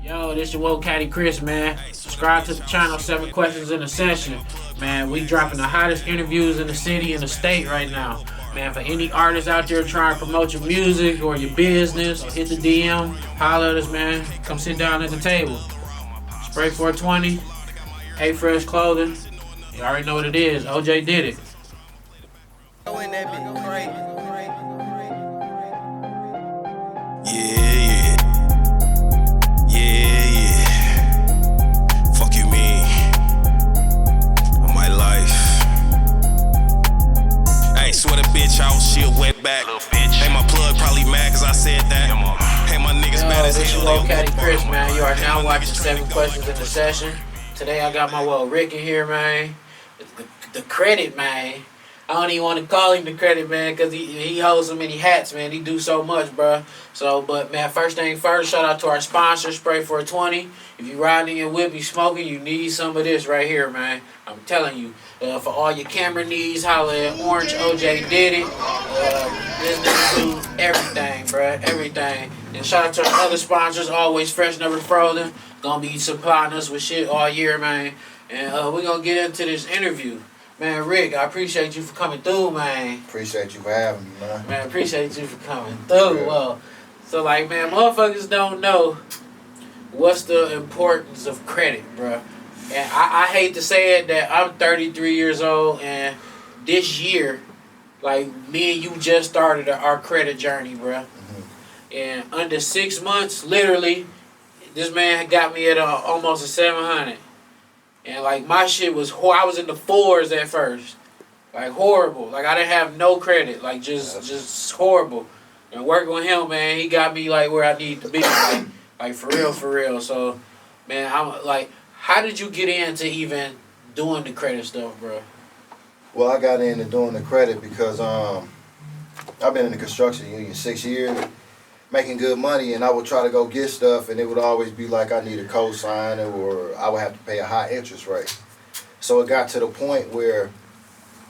Yo, this your Woke Caddy Chris, man. Subscribe to the channel, 7QuestionsXaSession. Man, we dropping the hottest interviews in the city and the state right now. Man, for any artists out there trying to promote your music or your business, hit the DM, holler at us, man. Come sit down at the table. Spray 420, Hey Fresh Clothing. You already know what it is. OJ did it. Yeah, yeah, yeah, yeah. Fuck you mean? My life. Hey, swear to bitch out, she a wet back. Hey, my plug probably mad cause I said that. Hey, my niggas bad as This hell. your Woke Caddy Chris, man. You are now watching 7QuestionsXaSession. Today I got my Rick in here, man. The credit, man. I don't even want to call him the credit man because he holds so many hats, man. He do so much, bruh. So, but man, first thing first, shout out to our sponsor, Spray 420. If you riding in your whip, you smoking, you need some of this right here, man. I'm telling you. For all your camera needs, holla at Orange. OJ did it. This nigga do everything, bruh. Everything. And shout out to our other sponsors, Always Fresh, Never Frozen. Gonna be supplying us with shit all year, man. And we're gonna get into this interview. Man, Rick, I appreciate you for coming through, man. Appreciate you for having me, man. Man, appreciate you for coming through. Yeah. Well, so like, man, motherfuckers don't know what's the importance of credit, bruh. And I hate to say it that I'm 33 years old, and this year, like, me and you just started our credit journey, bruh. Mm-hmm. And under 6 months, literally, this man got me at almost a 700. And like my shit was, I was in the fours at first, like horrible. Like I didn't have no credit, like just horrible. And working with him, man, he got me like where I need to be, like for real. So, man, I'm like, how did you get into even doing the credit stuff, bro? Well, I got into doing the credit because I've been in the construction union 6 years, making good money, and I would try to go get stuff, and it would always be like I need a cosign or I would have to pay a high interest rate. So it got to the point where,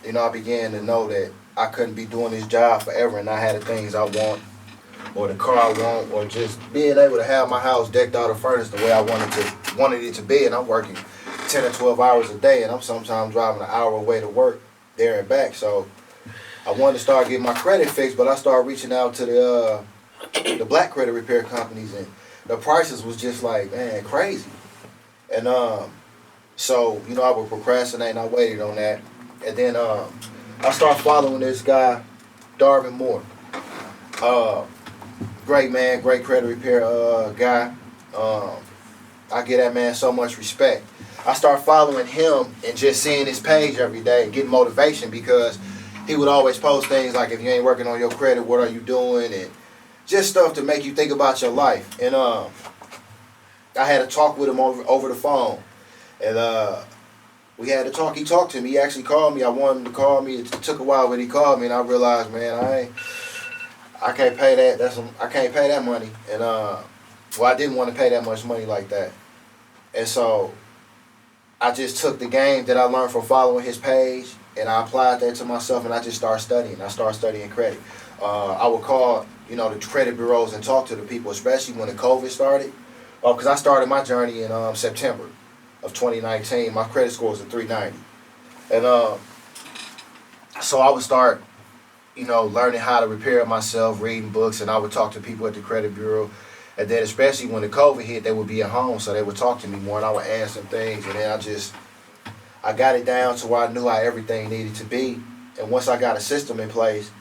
I began to know that I couldn't be doing this job forever, and I had the things I want, or the car I want, or just being able to have my house decked out or furnished the way I wanted it to be. And I'm working 10 or 12 hours a day, and I'm sometimes driving an hour away to work there and back. So I wanted to start getting my credit fixed, but I started reaching out to the black credit repair companies, and the prices was just like, man, crazy. And so I would procrastinate, and I waited on that, and then I started following this guy, Darvin Moore. Great man, great credit repair guy. I give that man so much respect. I started following him and just seeing his page every day and getting motivation, because he would always post things like, if you ain't working on your credit, what are you doing? And just stuff to make you think about your life. And I had a talk with him over the phone. And we had a talk. He talked to me. He actually called me. I wanted him to call me. It took a while, but he called me, and I realized, man, I can't pay that. I can't pay that money. And I didn't want to pay that much money like that. And so I just took the game that I learned from following his page, and I applied that to myself, and I just started studying. I started studying credit. I would call the credit bureaus and talk to the people, especially when the COVID started. Because I started my journey in September of 2019. My credit score was a 390. And so I would start, learning how to repair myself, reading books, and I would talk to people at the credit bureau. And then especially when the COVID hit, they would be at home, so they would talk to me more, and I would ask them things. And then I got it down to where I knew how everything needed to be. And once I got a system in place,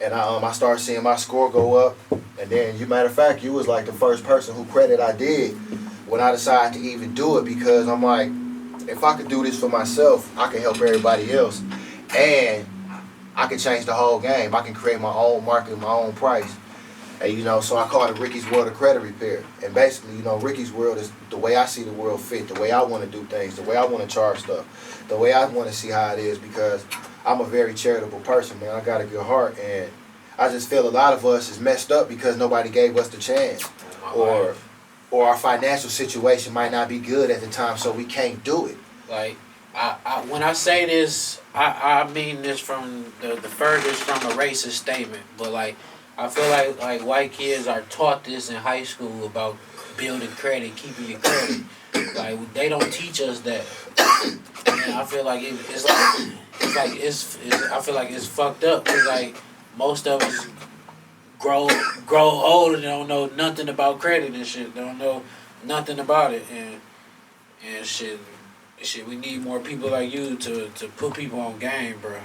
and I started seeing my score go up, and then, matter of fact, you was like the first person who credit I did when I decided to even do it, because I'm like, if I could do this for myself, I can help everybody else, and I can change the whole game. I can create my own market, my own price, and so I call it Ricky's World of Credit Repair. And basically, Ricky's World is the way I see the world fit, the way I want to do things, the way I want to charge stuff, the way I want to see how it is, because I'm a very charitable person, man. I got a good heart, and I just feel a lot of us is messed up because nobody gave us the chance, or our financial situation might not be good at the time, so we can't do it. Like, when I say this, I mean this from the furthest from a racist statement, but like, I feel like white kids are taught this in high school about building credit, keeping your credit. Like they don't teach us that. And I feel like I feel like it's fucked up. Cause like most of us grow old and don't know nothing about credit and shit. Don't know nothing about it and shit. Shit, we need more people like you to put people on game, bro.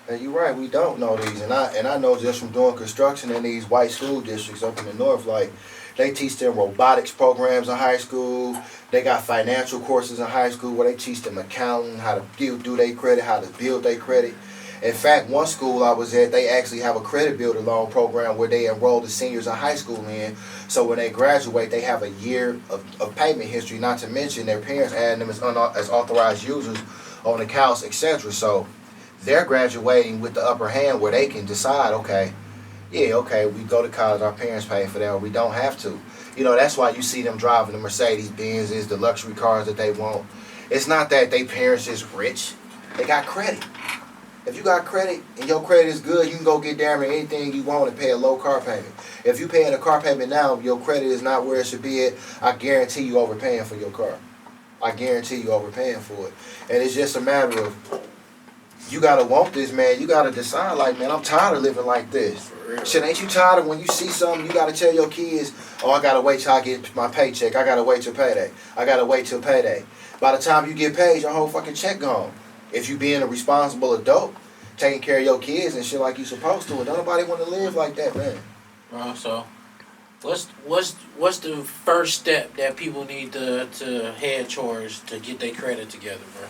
And you're right, we don't know these, and I know just from doing construction in these white school districts up in the north, like they teach them robotics programs in high school. They got financial courses in high school where they teach them accounting, how to do their credit, how to build their credit. In fact, one school I was at, they actually have a credit builder loan program where they enroll the seniors in high school in. So when they graduate, they have a year of payment history, not to mention their parents adding them as authorized users on accounts, etc. So they're graduating with the upper hand where they can decide, okay, we go to college, our parents pay for that, or we don't have to. You know, that's why you see them driving the Mercedes Benzes, the luxury cars that they want. It's not that they parents is rich. They got credit. If you got credit and your credit is good, you can go get damn near anything you want and pay a low car payment. If you paying a car payment now, your credit is not where it should be at, I guarantee you overpaying for your car. I guarantee you overpaying for it. And it's just a matter of, you gotta want this, man. You gotta decide, like, man, I'm tired of living like this. Shit, ain't you tired of when you see something, you gotta tell your kids, oh, I gotta wait till I get my paycheck. I gotta wait till payday. I gotta wait till payday. By the time you get paid, your whole fucking check gone. If you being a responsible adult, taking care of your kids and shit like you supposed to, and don't nobody want to live like that, man. Bro, so what's the first step that people need to head towards to get their credit together, bro?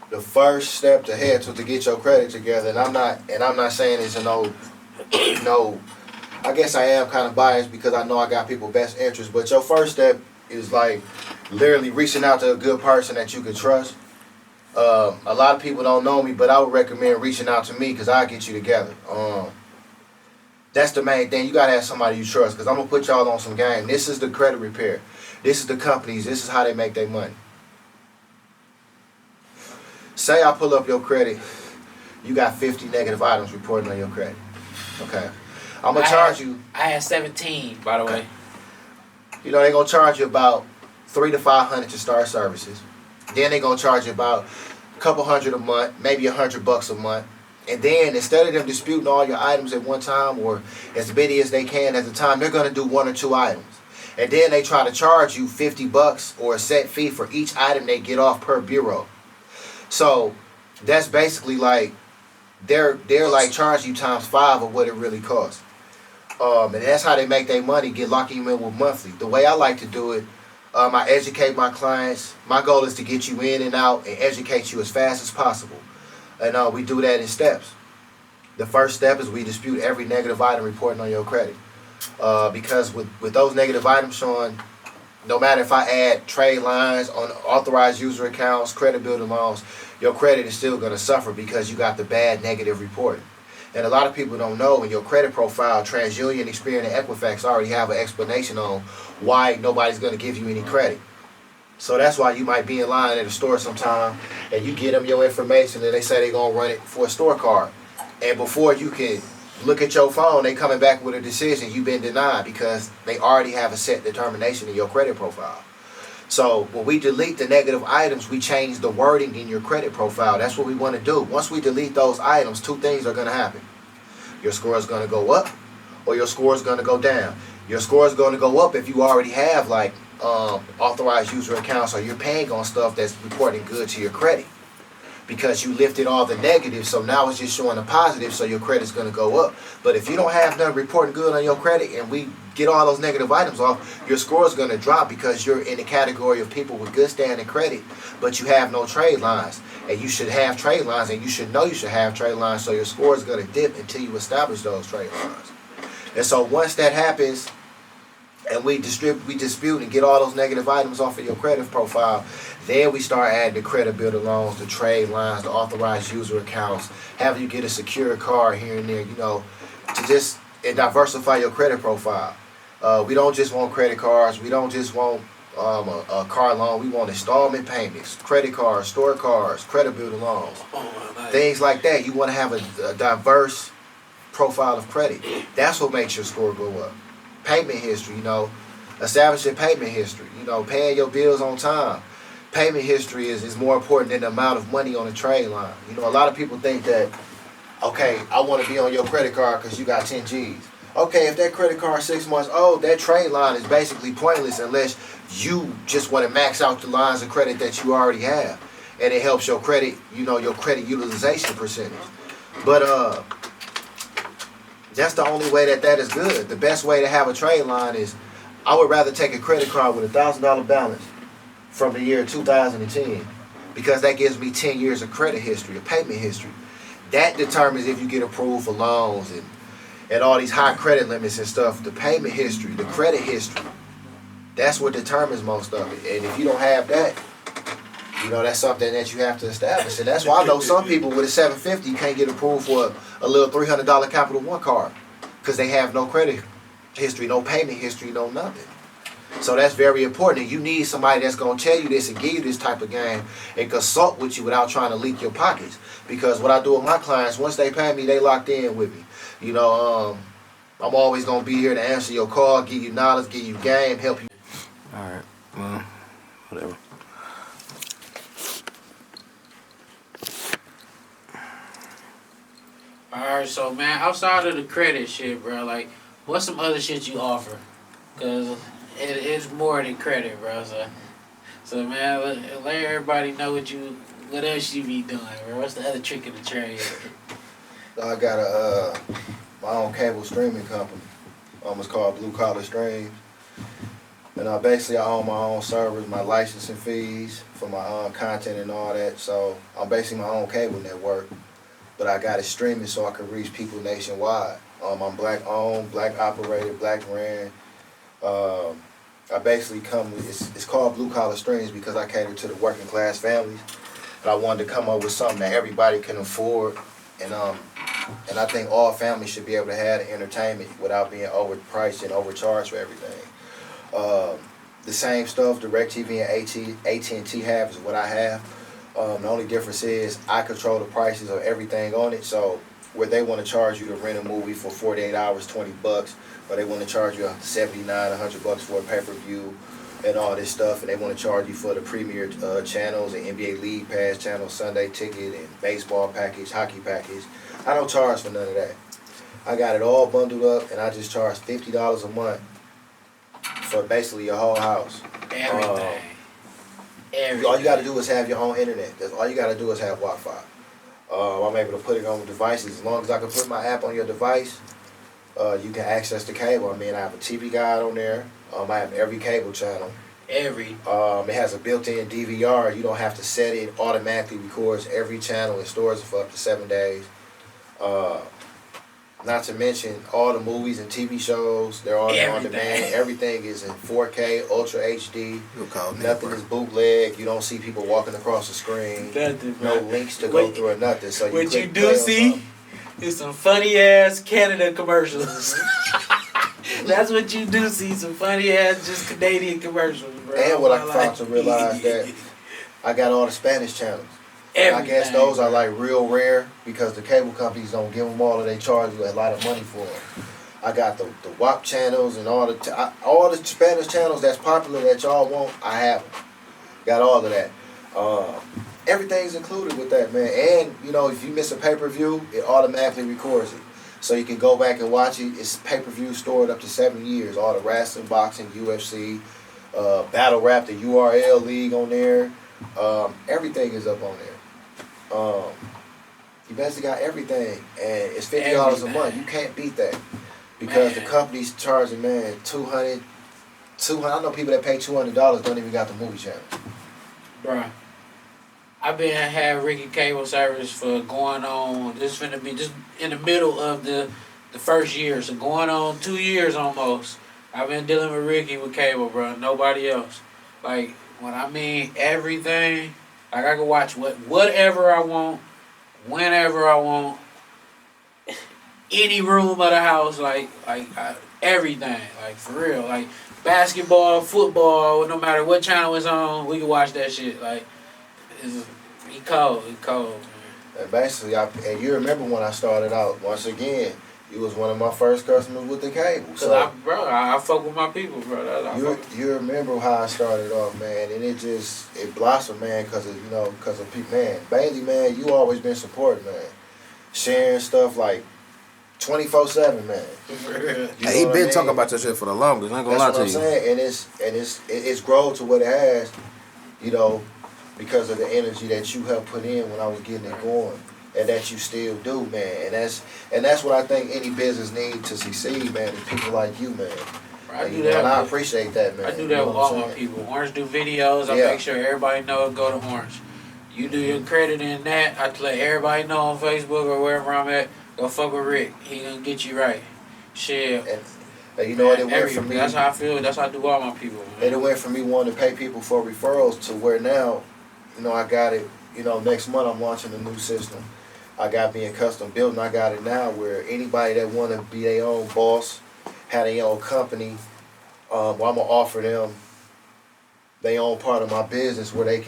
The first step to head to get your credit together, and I'm not saying it's no, I guess I am kind of biased because I know I got people's best interests, but your first step is like literally reaching out to a good person that you can trust. A lot of people don't know me, but I would recommend reaching out to me because I'll get you together. That's the main thing. You got to have somebody you trust because I'm going to put y'all on some game. This is the credit repair. This is the companies. This is how they make their money. Say I pull up your credit. You got 50 negative items reporting on your credit. Okay. I'm going to charge you. I had 17, by the way. You know, they're going to charge you about $300 to $500 to start services. Then they're going to charge you about a couple $100 a month, maybe $100 a month. And then instead of them disputing all your items at one time or as many as they can at a time, they're going to do 1 or 2 items. And then they try to charge you $50 or a set fee for each item they get off per bureau. So that's basically like they're like charging you times 5 of what it really costs. And that's how they make their money, get locking you in with monthly. The way I like to do it, I educate my clients. My goal is to get you in and out and educate you as fast as possible. And we do that in steps. The first step is we dispute every negative item reporting on your credit. Because with those negative items showing, no matter if I add trade lines on authorized user accounts, credit builder loans, your credit is still going to suffer because you got the bad negative reporting. And a lot of people don't know in your credit profile, TransUnion, Experian, and Equifax already have an explanation on why nobody's going to give you any credit. So that's why you might be in line at a store sometime and you get them your information and they say they're going to run it for a store card. And before you can look at your phone, they coming back with a decision, you've been denied because they already have a set determination in your credit profile. So when we delete the negative items, we change the wording in your credit profile. That's what we want to do. Once we delete those items, 2 things are going to happen. Your score is going to go up or your score is going to go down. Your score is going to go up if you already have like authorized user accounts or you're paying on stuff that's reporting good to your credit because you lifted all the negatives, so now it's just showing the positive, so your credit's going to go up. But if you don't have none reporting good on your credit and we get all those negative items off, your score is going to drop because you're in the category of people with good standing credit, but you have no trade lines. And you should have trade lines, and you should know you should have trade lines, so your score is going to dip until you establish those trade lines. And so once that happens, and we dispute and get all those negative items off of your credit profile, then we start adding the credit builder loans, the trade lines, the authorized user accounts, having you get a secure card here and there, you know, to just diversify your credit profile. We don't just want credit cards. We don't just want a car loan. We want installment payments, credit cards, store cards, credit builder loans, things like that. You want to have a diverse profile of credit. That's what makes your score go up. Payment history, you know. Establishing payment history. You know, paying your bills on time. Payment history is more important than the amount of money on the trade line. You know, a lot of people think that, okay, I want to be on your credit card because you got 10 G's. Okay, if that credit card is 6 months old, that trade line is basically pointless unless you just want to max out the lines of credit that you already have. And it helps your credit, you know, your credit utilization percentage. But that's the only way that is good. The best way to have a trade line is, I would rather take a credit card with $1,000 balance from the year 2010 because that gives me 10 years of credit history, of payment history. That determines if you get approved for loans and all these high credit limits and stuff. The payment history, the credit history, that's what determines most of it. And if you don't have that, you know, that's something that you have to establish. And that's why I know some people with a 750 can't get approved for a little $300 Capital One card because they have no credit history, no payment history, no nothing. So that's very important. And you need somebody that's going to tell you this and give you this type of game and consult with you without trying to leak your pockets. Because what I do with my clients, once they pay me, they locked in with me. You know, I'm always going to be here to answer your call, give you knowledge, give you game, help you. All right, well, whatever. Alright, so man, outside of the credit shit, bro, like, what's some other shit you offer? Cause it's more than credit, bro. So man, let everybody know what else you be doing, bro. What's the other trick of the trade? I got my own cable streaming company. It's called Blue Collar Streams. And basically I own my own servers, my licensing fees for my own content and all that. So I'm basically my own cable network. But I got it streaming so I can reach people nationwide. I'm black owned, black operated, black ran. I basically it's called Blue Collar Streams because I cater to the working class families. And I wanted to come up with something that everybody can afford. And I think all families should be able to have the entertainment without being overpriced and overcharged for everything. The same stuff DirecTV and AT&T have is what I have. The only difference is I control the prices of everything on it. So where they want to charge you to rent a movie for 48 hours, $20, or they want to charge you $79, $100 for a pay-per-view and all this stuff, and they want to charge you for the premier channels and NBA League Pass channel, Sunday ticket, and baseball package, hockey package. I don't charge for none of that. I got it all bundled up, and I just charge $50 a month for basically your whole house. Everything. All you got to do is have your own internet. That's all you got to do is have Wi-Fi. I'm able to put it on devices. As long as I can put my app on your device, you can access the cable. I mean, I have a TV guide on there. I have every cable channel. It has a built-in DVR. You don't have to set it. It automatically records every channel and stores it for up to 7 days. Not to mention all the movies and TV shows. They're all on demand. Everything is in 4K, Ultra HD. Nothing is bootleg. You don't see people walking across the screen. Nothing, no links to go through or nothing. So what you do see is some funny ass Canada commercials. That's what you do see, some funny ass just Canadian commercials, bro. And what I found to realize that I got all the Spanish channels. I guess those are like real rare because the cable companies don't give them all, and they charge you a lot of money for them. I got the WAP channels and all the Spanish channels that's popular that y'all want. I have them. Got all of that. Everything's included with that, man. And you know, if you miss a pay-per-view, it automatically records it, so you can go back and watch it. It's pay-per-view stored up to 7 years. All the wrestling, boxing, UFC, battle rap, the URL league on there. Everything is up on there. You basically got everything, and it's $50 a month. You can't beat that because the company's charging, man, $200. I know people that pay $200 don't even got the movie channel. Bruh, I've been had Ricky cable service for going on. This is finna be just in the middle of the first year, so going on 2 years almost. I've been dealing with Ricky with cable, bro. Nobody else. Like when I mean everything. Like I can watch whatever I want, whenever I want, any room of the house, everything, like for real, like basketball, football, no matter what channel it's on, we can watch that shit. Like, he cold, man. And basically, and you remember when I started out, once again, You was one of my first customers with the cable. Cause So I fuck with my people, bro. you remember how I started off, man, and it blossomed, man, because of people, man. Bailey, man, you always been supporting, man, sharing stuff like 24/7, man. Hey, he been talking about that shit for the longest. I ain't gonna lie to you. That's what I'm saying, and it's grown to what it has, because of the energy that you helped put in when I was getting it going. And that you still do, man. And that's what I think any business needs to succeed, man, is people like you, man. I do that. And I appreciate that, man. I do that with all my people. Orange do videos. I make sure everybody know to go to Orange. You do your credit in that. I let everybody know on Facebook or wherever I'm at. Go fuck with Rick. He gonna get you right. Shit. And you know what it went from me. That's how I feel. That's how I do all my people, man. And it went from me wanting to pay people for referrals to where now, I got it. Next month I'm launching a new system. I got me in custom building. I got it now where anybody that want to be their own boss, have their own company, I'm gonna offer them their own part of my business where I'm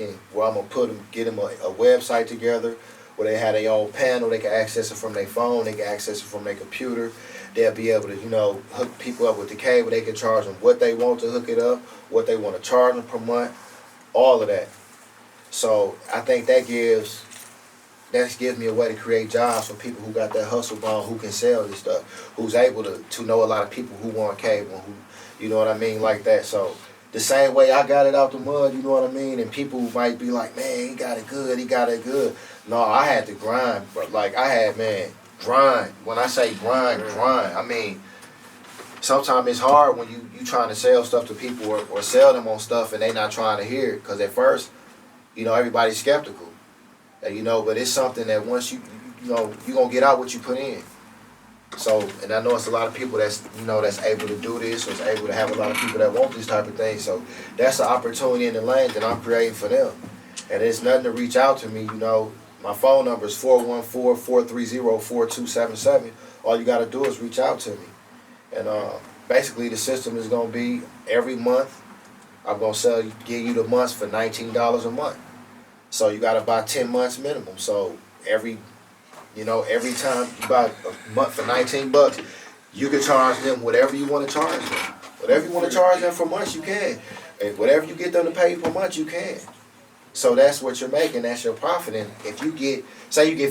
gonna get them a website together where they have their own panel. They can access it from their phone. They can access it from their computer. They'll be able to, hook people up with the cable. They can charge them what they want to hook it up, what they want to charge them per month, all of that. So I think that gives me a way to create jobs for people who got that hustle bone, who can sell this stuff, who's able to know a lot of people who want cable, who, you know what I mean, like that. So the same way I got it out the mud, you know what I mean, and people might be like, man, he got it good. No, I had to grind, but grind. When I say grind, I mean, sometimes it's hard when you trying to sell stuff to people or sell them on stuff and they not trying to hear it, because at first, everybody's skeptical. But it's something that once you're going to get out what you put in. So, and I know it's a lot of people that's able to do this, or is able to have a lot of people that want this type of thing. So that's the opportunity in the lane that I'm creating for them. And it's nothing to reach out to me, My phone number is 414-430-4277. All you got to do is reach out to me. And basically the system is going to be every month, I'm going to give you the months for $19 a month. So you got to buy 10 months minimum. So every time you buy a month for $19, you can charge them whatever you want to charge them. Whatever you want to charge them for months, you can. And whatever you get them to pay you per month, you can. So that's what you're making. That's your profit. And if you get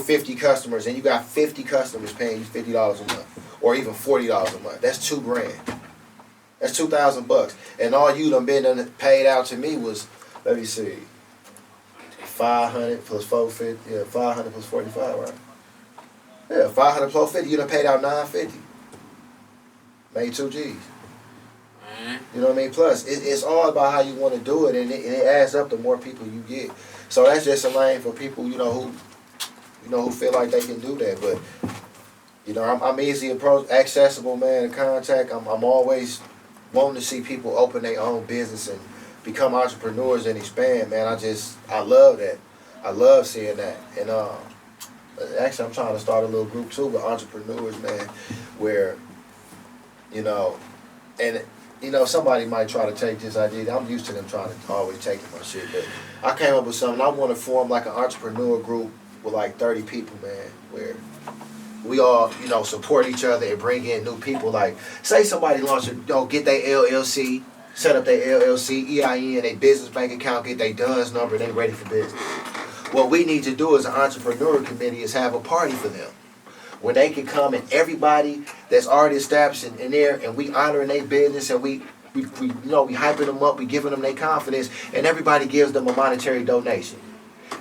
50 customers and you got 50 customers paying you $50 a month, or even $40 a month, that's $2,000. That's $2,000. And all you done been paid out to me was, let me see, 500 plus 450, 500 plus 45, right? Yeah, 500 plus 50, you done paid out 950. Made 2 G's. You know what I mean? Plus, it's all about how you want to do it, and it adds up the more people you get. So that's just a lane for people, who feel like they can do that. But, I'm easy accessible, man, to contact. I'm always wanting to see people open their own business and become entrepreneurs and expand, man. I love that. I love seeing that. And actually I'm trying to start a little group too with entrepreneurs, man, where, somebody might try to take this idea. I'm used to them trying to always take my shit, but I came up with something. I want to form like an entrepreneur group with like 30 people, man, where we all, support each other and bring in new people. Like, say somebody get their LLC, set up their LLC, EIN, their business bank account, get their DUNS number, and they ready for business. What we need to do as an entrepreneur committee is have a party for them, where they can come and everybody that's already established in there, and we honoring their business, and we hyping them up, we giving them their confidence, and everybody gives them a monetary donation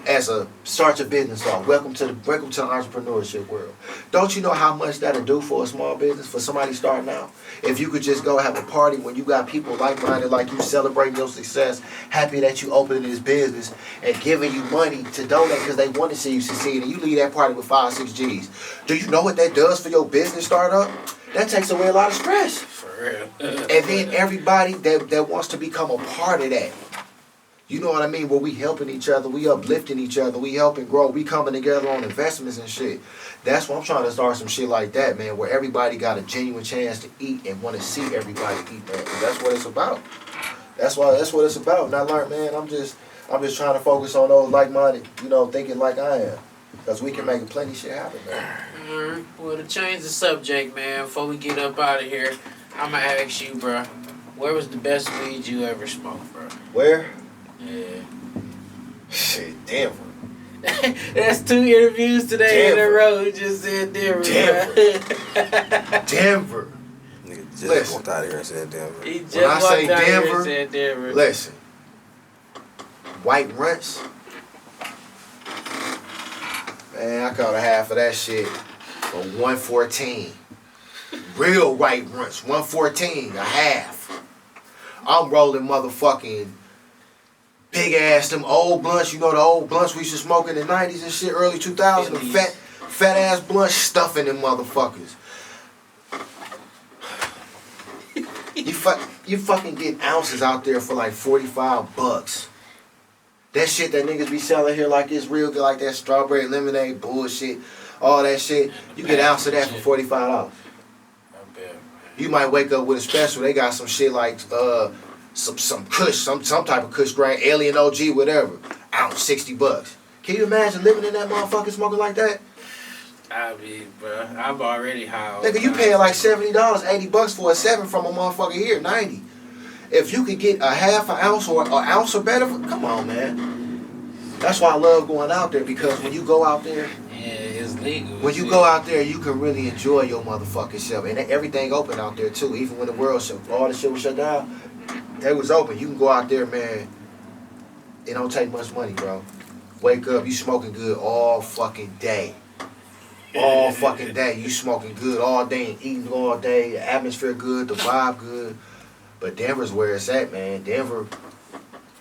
as a start your business off. Welcome to the entrepreneurship world. Don't you know how much that'll do for a small business, for somebody starting out? If you could just go have a party when you got people like-minded like you, celebrating your success, happy that you opening this business, and giving you money to donate because they want to see you succeed, and you leave that party with 5-6 G's. Do you know what that does for your business startup? That takes away a lot of stress. For real. And then everybody that wants to become a part of that. You know what I mean? Where we helping each other, we uplifting each other, we helping grow, we coming together on investments and shit. That's why I'm trying to start some shit like that, man, where everybody got a genuine chance to eat and want to see everybody eat, man. Cause that's what it's about. That's what it's about. And I learned, man, I'm just trying to focus on those like-minded, thinking like I am. Because we can make plenty shit happen, man. Alright, well, to change the subject, man, before we get up out of here, I'm going to ask you, bro, where was the best weed you ever smoked, bro? Where? Yeah. Shit, Denver. That's 2 interviews today in a Denver. row. You just said Denver. Denver. Nigga just Listen. walked out of here and said Denver. He just When I walked say out here and Denver, said Denver. Listen. White runts. Man, I caught a half of that shit for $114. Real white runts, $114, a half. I'm rolling motherfucking big ass, them old blunts, you know the old blunts we used to smoke in the 90s and shit, early 2000s, them fat ass blunts, stuffing them motherfuckers. You fucking get ounces out there for like $45. That shit that niggas be selling here like it's real good, like that strawberry lemonade bullshit, all that shit. You get an ounce of that for $45. You might wake up with a special. They got some shit like some Kush, some type of Kush grain, Alien OG, whatever. Ounce $60. Can you imagine living in that motherfucker smoking like that? I mean, bro, I'm already high. Nigga, you paying like $70, $80 for a 7 from a motherfucker here, 90. If you could get a half an ounce or an ounce or better, come on, man. That's why I love going out there, because when you go out there, yeah, it's legal. when you go out there, you can really enjoy your motherfucking self. And everything open out there, too. Even when the world shut, all the shit was shut down, they was open. You can go out there, man. It don't take much money, bro. Wake up, you smoking good all fucking day. All fucking day. You smoking good all day and eating all day. The atmosphere good, the vibe good. But Denver's where it's at, man. Denver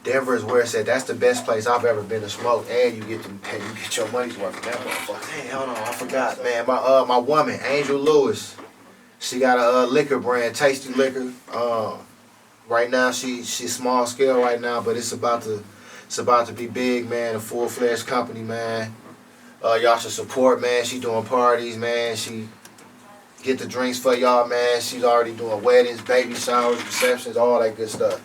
is where it's at. That's the best place I've ever been to smoke, and you get your money's worth from that motherfucker. Hey, hold on, I forgot, man. My woman, Angel Lewis, she got a liquor brand, Tasty Liquor. Right now she's small scale right now, but it's about to be big, man. A full-fledged company, man. Y'all should support, man. She doing parties, man. She get the drinks for y'all, man. She's already doing weddings, baby showers, receptions, all that good stuff.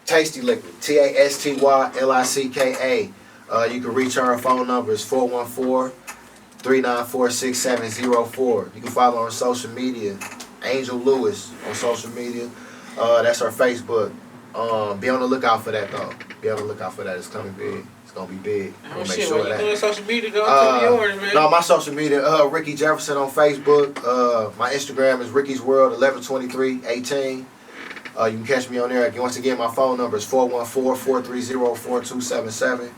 Tasty Liquor, TASTYLICKA. You can reach her phone number is 414-394-6704. You can follow her on social media, Angel Lewis on social media. That's her Facebook. Be on the lookout for that, though. Be on the lookout for that. It's coming big. It's gonna be big. Oh shit, when you doing social media, go to yours, man. No, my social media, Ricky Jefferson on Facebook. My Instagram is Ricky's World 112318. You can catch me on there. Once again, my phone number is 414-430-4277.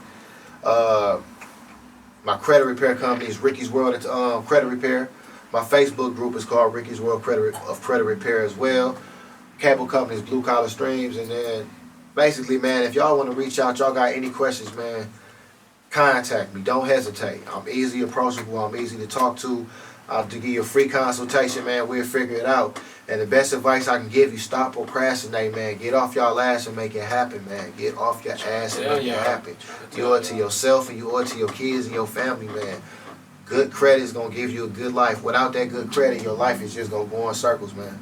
My credit repair company is Ricky's World Credit Repair. My Facebook group is called Ricky's World Credit Repair as well. Cable company is Blue Collar Streams. And then basically, man, if y'all want to reach out, y'all got any questions, man, contact me. Don't hesitate. I'm easy approachable. I'm easy to talk to. I'll give you a free consultation, man. We'll figure it out. And the best advice I can give you, stop procrastinating, man. Get off y'all ass and make it happen, man. Get off your ass and make it happen. You owe it to yourself, and you owe it to your kids and your family, man. Good credit is going to give you a good life. Without that good credit, your life is just going to go in circles, man.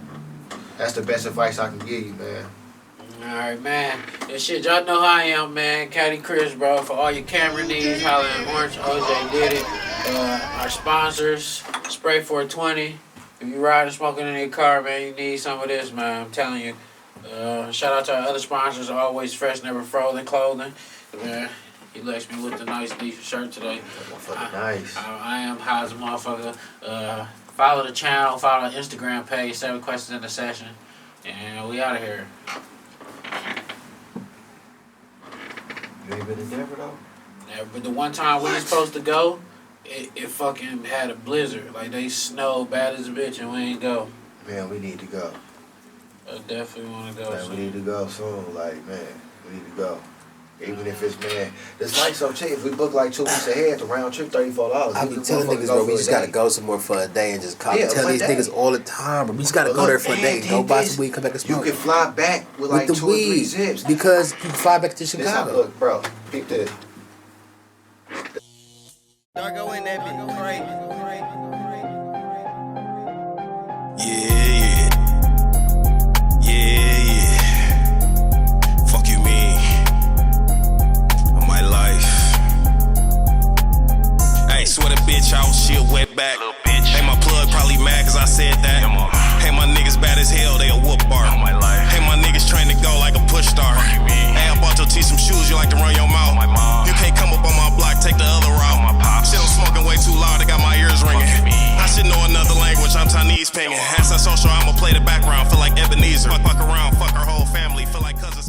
That's the best advice I can give you, man. Alright, man. And shit, y'all know how I am, man. Caddy Chris, bro. For all your camera needs, holla at Orange. OJ did it. Our sponsors, Spray 420. If you riding, smoking in your car, man, you need some of this, man. I'm telling you. Shout out to our other sponsors, Always Fresh, Never Frozen Clothing. Man, he left me with the nice, decent shirt today. Nice. I am high as a motherfucker. Follow the channel, follow the Instagram page, 7QuestionsXaSession. And we out of here. You ain't been in Denver, though? Yeah, but the one time we was supposed to go, it fucking had a blizzard. Like, they snowed bad as a bitch and we ain't go. Man, we need to go. I definitely want to go. Man, we need to go soon. Like, man, we need to go. Even if it's, man, this flight so cheap. If we book like 2 weeks ahead, the round trip $34. I be telling niggas, bro, we just gotta go somewhere for a day and just cop. Tell these niggas all the time, bro. We just gotta go there for a day. Go buy some weed, come back and smoke. You can fly back with like 2 or 3 zips. Because you can fly back to Chicago. Look, bro, peep this. Darko in that bitch, crazy. Yeah. Fuck you mean. My life. opinion. As a social, I'ma play the background. Feel like Ebenezer. Fuck around, fuck her whole family. Feel like cousins.